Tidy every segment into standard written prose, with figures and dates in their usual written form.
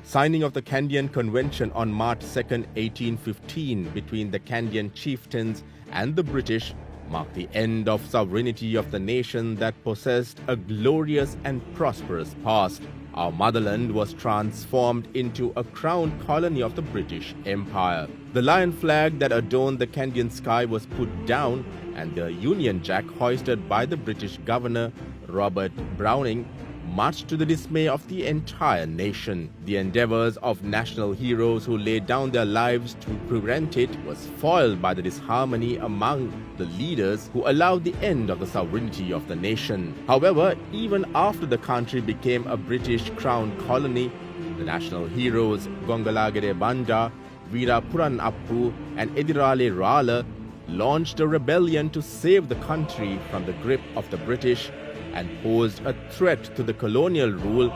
Signing of the Kandyan Convention on March 2, 1815 between the Kandyan chieftains and the British marked the end of sovereignty of the nation that possessed a glorious and prosperous past. Our motherland was transformed into a crown colony of the British Empire. The lion flag that adorned the Kandyan sky was put down, and the Union Jack hoisted by the British governor, Robert Browning, much to the dismay of the entire nation. The endeavors of national heroes who laid down their lives to prevent it was foiled by the disharmony among the leaders who allowed the end of the sovereignty of the nation. However, even after the country became a British crown colony, the national heroes Gongalagere Banda, Veera Puran Appu and Edirale Rala launched a rebellion to save the country from the grip of the British and posed a threat to the colonial rule,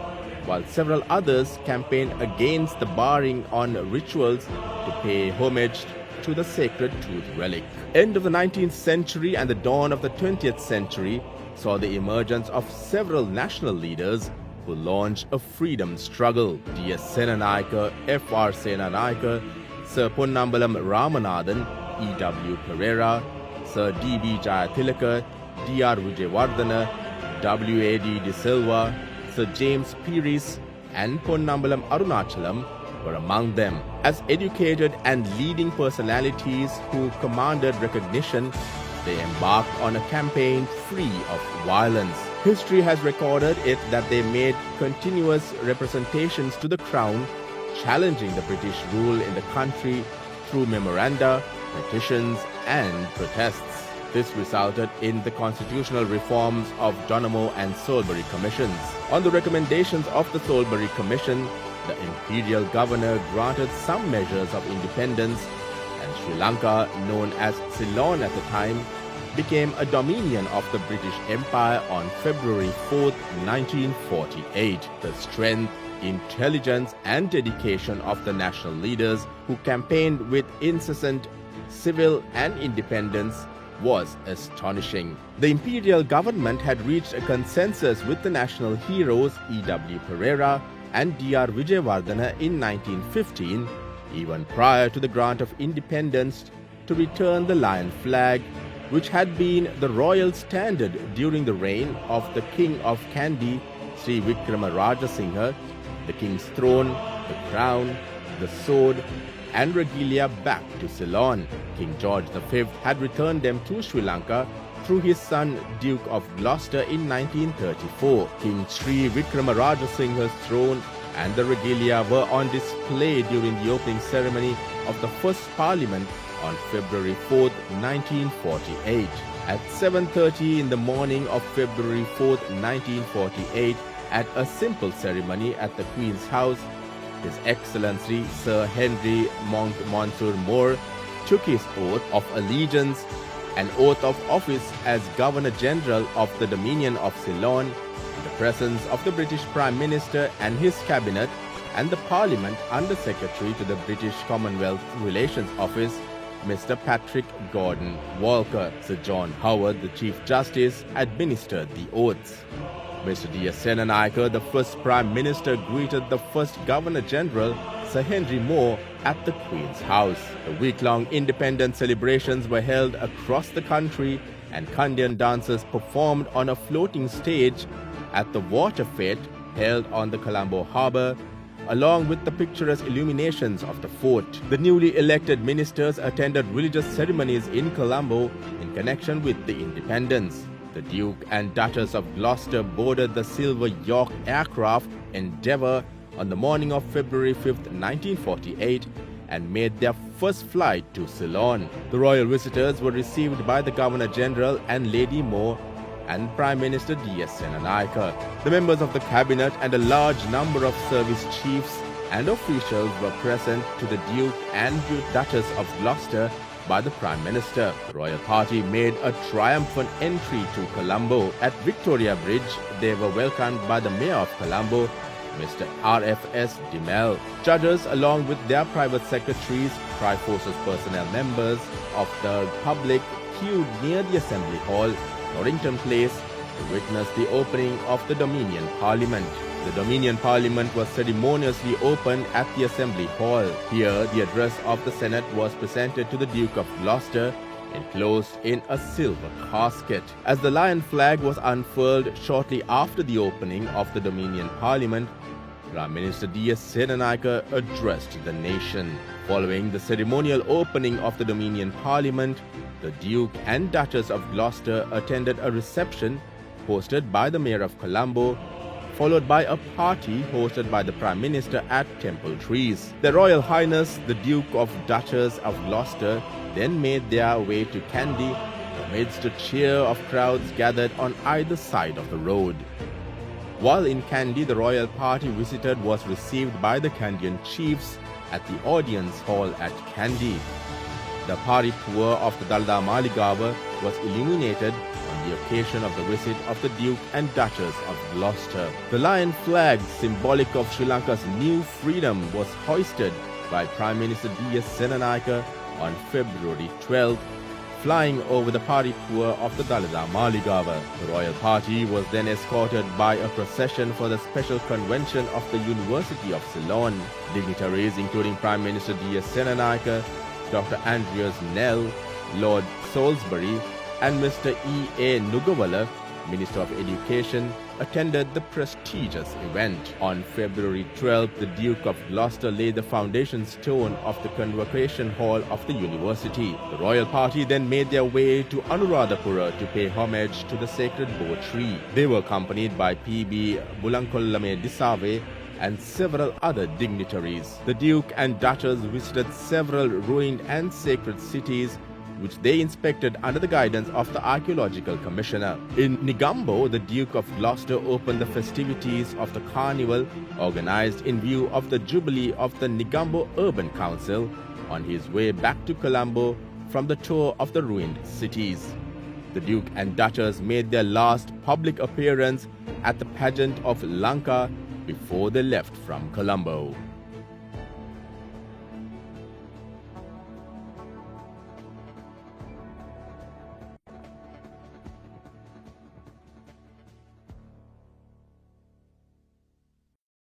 while several others campaigned against the barring on rituals to pay homage to the sacred tooth relic. End of the 19th century and the dawn of the 20th century saw the emergence of several national leaders who launched a freedom struggle. D.S. Senanayake, F.R. Senanayake, Sir Ponnambalam Ramanathan, E.W. Pereira, Sir D.B. Jayathilaka, D.R. Vijayawardena, W.A.D. De Silva, Sir James Pieris and Ponnambalam Arunachalam were among them. As educated and leading personalities who commanded recognition, they embarked on a campaign free of violence. History has recorded it that they made continuous representations to the Crown, challenging the British rule in the country through memoranda, petitions and protests. This resulted in the constitutional reforms of Donoughmore and Soulbury Commissions. On the recommendations of the Soulbury Commission, the imperial governor granted some measures of independence, and Sri Lanka, known as Ceylon at the time, became a dominion of the British Empire on February 4, 1948. The strength, intelligence and dedication of the national leaders who campaigned with incessant civil and independence was astonishing. The imperial government had reached a consensus with the national heroes E.W. Pereira and D.R. Vijayawardena in 1915, even prior to the grant of independence, to return the lion flag, which had been the royal standard during the reign of the King of Kandy, Sri Vikrama Rajasinghe, the king's throne, the crown, the sword, and regalia back to Ceylon. King George V had returned them to Sri Lanka through his son Duke of Gloucester in 1934. King Sri Vikrama Rajasinghe's throne and the regalia were on display during the opening ceremony of the first Parliament on February 4, 1948. At 7:30 in the morning of February 4, 1948, at a simple ceremony at the Queen's House, His Excellency Sir Henry Montmorency Moore took his oath of allegiance and oath of office as Governor-General of the Dominion of Ceylon in the presence of the British Prime Minister and his Cabinet and the Parliament Under Secretary to the British Commonwealth Relations Office, Mr. Patrick Gordon Walker. Sir John Howard, the Chief Justice, administered the oaths. Mr. D.S. Senanayake, the first Prime Minister, greeted the first Governor-General, Sir Henry Moore, at the Queen's House. The week-long independence celebrations were held across the country, and Kandyan dancers performed on a floating stage at the water fete held on the Colombo Harbour, along with the picturesque illuminations of the fort. The newly elected ministers attended religious ceremonies in Colombo in connection with the independence. The Duke and Duchess of Gloucester boarded the Silver York aircraft Endeavour on the morning of February 5, 1948, and made their first flight to Ceylon. The royal visitors were received by the Governor-General and Lady Moore and Prime Minister D.S. Senanayake. The members of the cabinet and a large number of service chiefs and officials were present to the Duke and Duchess of Gloucester by the Prime Minister. The royal party made a triumphant entry to Colombo. At Victoria Bridge, they were welcomed by the Mayor of Colombo, Mr. R.F.S. DeMel. Judges, along with their private secretaries, Triforce's personnel members of the public, queued near the Assembly Hall, Norrington Place, to witness the opening of the Dominion Parliament. The Dominion Parliament was ceremoniously opened at the Assembly Hall. Here, the address of the Senate was presented to the Duke of Gloucester, enclosed in a silver casket. As the lion flag was unfurled shortly after the opening of the Dominion Parliament, Prime Minister D.S. Senanayake addressed the nation. Following the ceremonial opening of the Dominion Parliament, the Duke and Duchess of Gloucester attended a reception hosted by the Mayor of Colombo, followed by a party hosted by the Prime Minister at Temple Trees. Their Royal Highness, the Duke of Duchess of Gloucester, then made their way to Kandy amidst a cheer of crowds gathered on either side of the road. While in Kandy, the royal party visited was received by the Kandyan chiefs at the audience hall at Kandy. The party tour of the Dalda Maligawa was illuminated on the occasion of the visit of the Duke and Duchess of Gloucester. The lion flag, symbolic of Sri Lanka's new freedom, was hoisted by Prime Minister D.S. Senanayake on February 12th, flying over the party tour of the Dalda Maligawa. The royal party was then escorted by a procession for the special convention of the University of Ceylon. Dignitaries including Prime Minister D.S. Senanayake, Dr. Andreas Nell, Lord Salisbury, and Mr. E.A. Nugawala, Minister of Education, attended the prestigious event. On February 12th, the Duke of Gloucester laid the foundation stone of the Convocation Hall of the university. The royal party then made their way to Anuradhapura to pay homage to the sacred bo tree. They were accompanied by P.B. Bulankollame Disave and several other dignitaries. The Duke and Duchess visited several ruined and sacred cities, which they inspected under the guidance of the Archaeological Commissioner. In Negombo, the Duke of Gloucester opened the festivities of the carnival organized in view of the Jubilee of the Negombo Urban Council on his way back to Colombo from the tour of the ruined cities. The Duke and Duchess made their last public appearance at the pageant of Lanka before they left from Colombo.